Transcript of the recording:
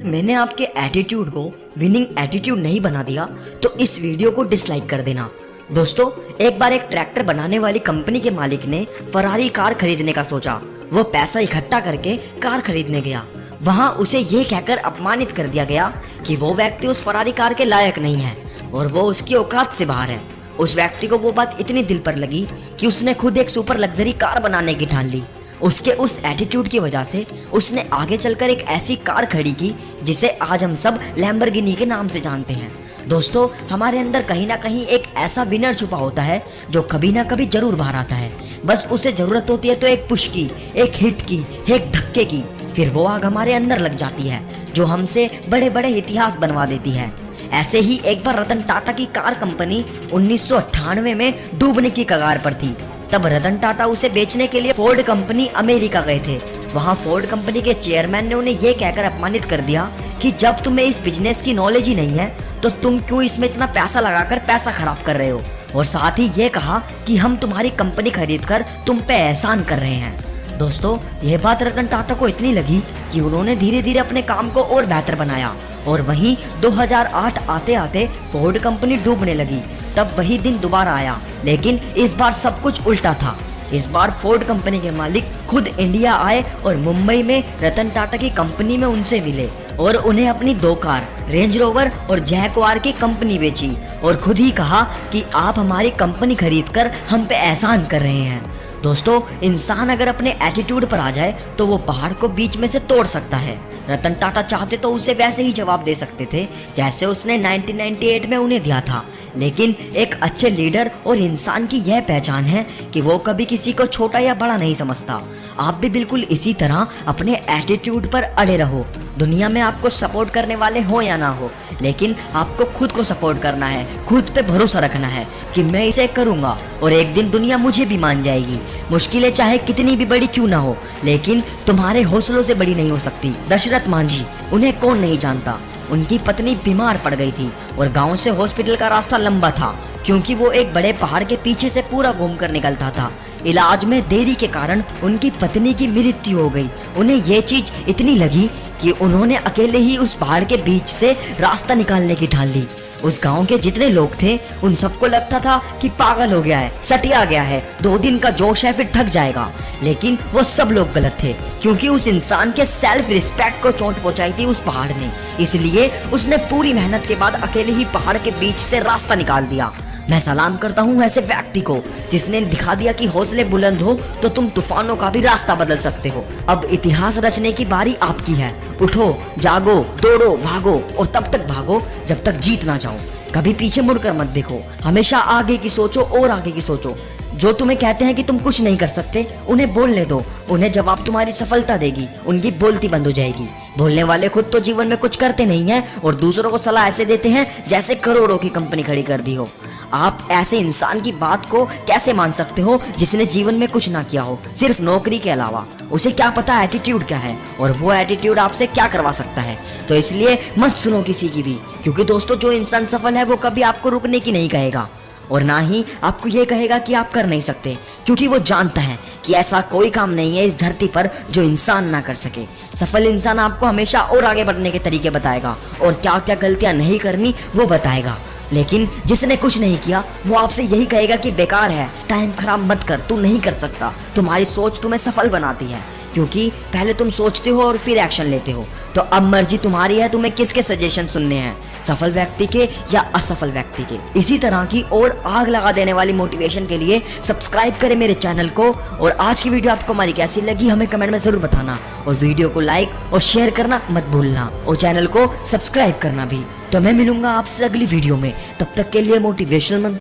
मैंने आपके एटीट्यूड को विनिंग एटीट्यूड नहीं बना दिया तो इस वीडियो को डिसलाइक कर देना। दोस्तों, एक बार एक ट्रैक्टर बनाने वाली कंपनी के मालिक ने फरारी कार खरीदने का सोचा। वो पैसा इकट्ठा करके कार खरीदने गया। वहाँ उसे ये कहकर अपमानित कर दिया गया कि वो व्यक्ति उस फरारी कार के लायक नहीं है और वो उसकी औकात से बाहर है। उस व्यक्ति को वो बात इतनी दिल पर लगी कि उसने खुद एक सुपर लग्जरी कार बनाने की ठान ली। उसके उस एटीट्यूड की वजह से उसने आगे चलकर एक ऐसी कार खड़ी की जिसे आज हम सब लैम्बोर्गिनी के नाम से जानते हैं। दोस्तों, हमारे अंदर कहीं ना कहीं एक ऐसा विनर छुपा होता है जो कभी ना कभी जरूर बाहर आता है। बस उसे जरूरत होती है तो एक पुश की, एक हिट की, एक धक्के की, फिर वो आग हमारे अंदर लग जाती है जो हमसे बड़े बड़े इतिहास बनवा देती है। ऐसे ही एक बार रतन टाटा की कार कंपनी 1998 में डूबने की कगार पर थी। तब रतन टाटा उसे बेचने के लिए फोर्ड कंपनी अमेरिका गए थे। वहाँ फोर्ड कंपनी के चेयरमैन ने उन्हें यह कहकर अपमानित कर दिया कि जब तुम्हें इस बिजनेस की नॉलेज ही नहीं है तो तुम क्यों इसमें इतना पैसा लगाकर पैसा खराब कर रहे हो, और साथ ही ये कहा कि हम तुम्हारी कंपनी खरीदकर तुम पे एहसान कर रहे हैं। दोस्तों, यह बात रतन टाटा को इतनी लगी कि उन्होंने धीरे धीरे अपने काम को और बेहतर बनाया और वहीं 2008 आते आते फोर्ड कंपनी डूबने लगी। तब वही दिन दोबारा आया, लेकिन इस बार सब कुछ उल्टा था। इस बार फोर्ड कंपनी के मालिक खुद इंडिया आए और मुंबई में रतन टाटा की कंपनी में उनसे मिले और उन्हें अपनी 2 कार रेंज रोवर और जैगुआर की कंपनी बेची और खुद ही कहा कि आप हमारी कंपनी खरीदकर हम पे एहसान कर रहे हैं। दोस्तों, इंसान अगर अपने एटीट्यूड पर आ जाए तो वो पहाड़ को बीच में से तोड़ सकता है। रतन टाटा चाहते तो उसे वैसे ही जवाब दे सकते थे जैसे उसने 1998 में उन्हें दिया था, लेकिन एक अच्छे लीडर और इंसान की यह पहचान है कि वो कभी किसी को छोटा या बड़ा नहीं समझता। आप भी बिल्कुल इसी तरह अपने एटीट्यूड पर अड़े रहो। दुनिया में आपको सपोर्ट करने वाले हो या ना हो, लेकिन आपको खुद को सपोर्ट करना है, खुद पे भरोसा रखना है कि मैं इसे करूंगा और एक दिन दुनिया मुझे भी मान जाएगी। मुश्किलें चाहे कितनी भी बड़ी क्यों ना हो, लेकिन तुम्हारे हौसलों से बड़ी नहीं हो सकती। दशरथ मांझी, उन्हें कौन नहीं जानता। उनकी पत्नी बीमार पड़ गई थी और गांव से हॉस्पिटल का रास्ता लंबा था क्योंकि वो एक बड़े पहाड़ के पीछे से पूरा घूमकर निकलता था। इलाज में देरी के कारण उनकी पत्नी की मृत्यु हो गई। उन्हें ये चीज इतनी लगी कि उन्होंने अकेले ही उस पहाड़ के बीच से रास्ता निकालने की ठान ली। उस गांव के जितने लोग थे उन सबको लगता था कि पागल हो गया है, सटिया गया है, 2 दिन का जोश है फिर थक जाएगा। लेकिन वो सब लोग गलत थे क्योंकि उस इंसान के सेल्फ रिस्पेक्ट को चोट पहुंचाई थी उस पहाड़ ने। इसलिए उसने पूरी मेहनत के बाद अकेले ही पहाड़ के बीच से रास्ता निकाल दिया। मैं सलाम करता हूँ ऐसे व्यक्ति को जिसने दिखा दिया कि हौसले बुलंद हो तो तुम तूफानों का भी रास्ता बदल सकते हो। अब इतिहास रचने की बारी आपकी है। उठो, जागो, दौड़ो, भागो और तब तक भागो जब तक जीत ना जाओ। कभी पीछे मुड़कर मत देखो, हमेशा आगे की सोचो और आगे की सोचो। जो तुम्हें कहते हैं कि तुम कुछ नहीं कर सकते, उन्हें बोलने दो। उन्हें जवाब तुम्हारी सफलता देगी, उनकी बोलती बंद हो जाएगी। बोलने वाले खुद तो जीवन में कुछ करते नहीं हैं और दूसरों को सलाह ऐसे देते हैं जैसे करोड़ों की कंपनी खड़ी कर दी हो। आप ऐसे इंसान की बात को कैसे मान सकते हो जिसने जीवन में कुछ ना किया हो सिर्फ नौकरी के अलावा? उसे क्या पता एटीट्यूड क्या है और वो एटीट्यूड आपसे क्या करवा सकता है। तो इसलिए मत सुनो किसी की भी, क्योंकि दोस्तों जो इंसान सफल है वो कभी आपको रुकने की नहीं कहेगा और ना ही आपको ये कहेगा कि आप कर नहीं सकते, क्योंकि वो जानता है कि ऐसा कोई काम नहीं है इस धरती पर जो इंसान ना कर सके। सफल इंसान आपको हमेशा और आगे बढ़ने के तरीके बताएगा और क्या क्या गलतियां नहीं करनी वो बताएगा। लेकिन जिसने कुछ नहीं किया वो आपसे यही कहेगा कि बेकार है, टाइम खराब मत कर, तू नहीं कर सकता। तुम्हारी सोच तुम्हें सफल बनाती है क्योंकि पहले तुम सोचते हो और फिर एक्शन लेते हो। तो अब मर्जी तुम्हारी है तुम्हें किसके सजेशन सुनने हैं, सफल व्यक्ति के या असफल व्यक्ति के। इसी तरह की और आग लगा देने वाली मोटिवेशन के लिए सब्सक्राइब करें मेरे चैनल को। और आज की वीडियो आपको हमारी कैसी लगी हमें कमेंट में जरूर बताना और वीडियो को लाइक और शेयर करना मत भूलना और चैनल को सब्सक्राइब करना भी। तो मैं मिलूंगा आपसे अगली वीडियो में, तब तक के लिए मोटिवेशनल